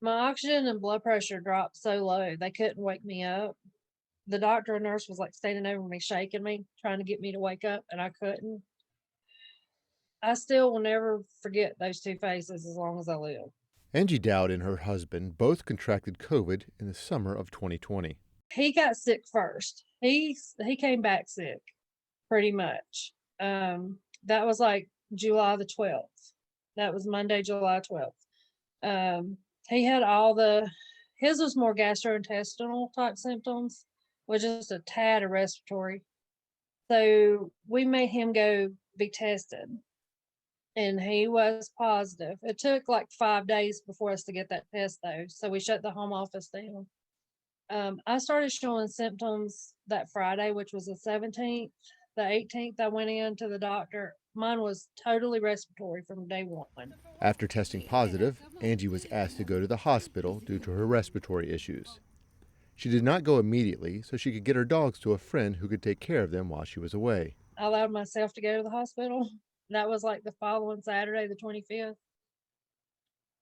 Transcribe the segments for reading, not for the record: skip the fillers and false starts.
My oxygen and blood pressure dropped so low, they couldn't wake me up. The doctor and nurse was, like, standing over me, shaking me, trying to get me to wake up, and I couldn't. I still will never forget those 2 faces as long as I live. Angie Dowd and her husband both contracted COVID in the summer of 2020. He got sick first. He came back sick pretty much. That was, like, July the 12th. That was Monday, July 12th. He had all the his was more gastrointestinal type symptoms, with just a tad of respiratory. So, we made him go be tested, and he was positive. It took, like, 5 days before us to get that test, though, so we shut the home office down. I started showing symptoms that Friday, which was the 17th. The 18th, I went in to the doctor. Mine was totally respiratory from day one. After testing positive, Angie was asked to go to the hospital due to her respiratory issues. She did not go immediately so she could get her dogs to a friend who could take care of them while she was away. I allowed myself to go to the hospital. That was like the following Saturday, the 25th.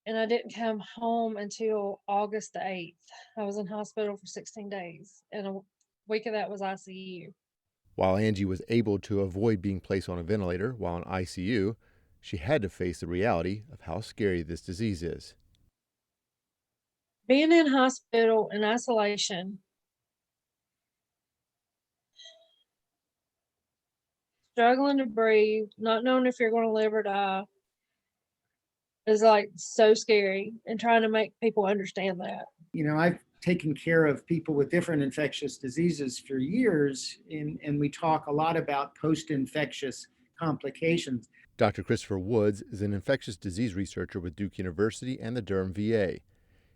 And I didn't come home until August the 8th. I was in hospital for 16 days, and a week of that was ICU. While Angie was able to avoid being placed on a ventilator while in ICU, she had to face the reality of how scary this disease is. Being in hospital in isolation, struggling to breathe, not knowing if you're going to live or die is like so scary, and trying to make people understand that. I've taken care of people with different infectious diseases for years, and we talk a lot about post-infectious complications. Dr. Christopher Woods is an infectious disease researcher with Duke University and the Durham VA.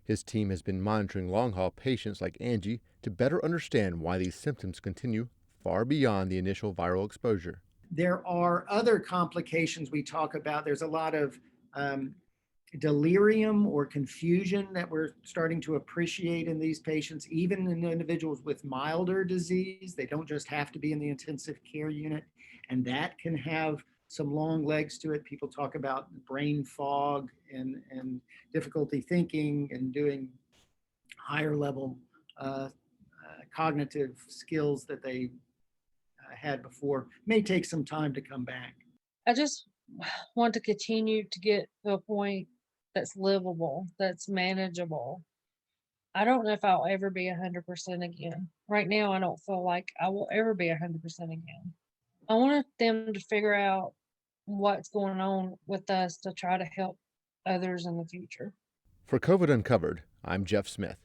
His team has been monitoring long haul patients like Angie to better understand why these symptoms continue far beyond the initial viral exposure. There are other complications we talk about. There's a lot of delirium or confusion that we're starting to appreciate in these patients, even in individuals with milder disease. They don't just have to be in the intensive care unit, and that can have some long legs to it. People talk about brain fog and difficulty thinking and doing higher level cognitive skills that they had before. May take some time to come back. I just want to continue to get to a point that's livable, that's manageable. I don't know if I'll ever be 100% again. Right now, I don't feel like I will ever be 100% again. I want them to figure out what's going on with us to try to help others in the future. For COVID Uncovered, I'm Jeff Smith.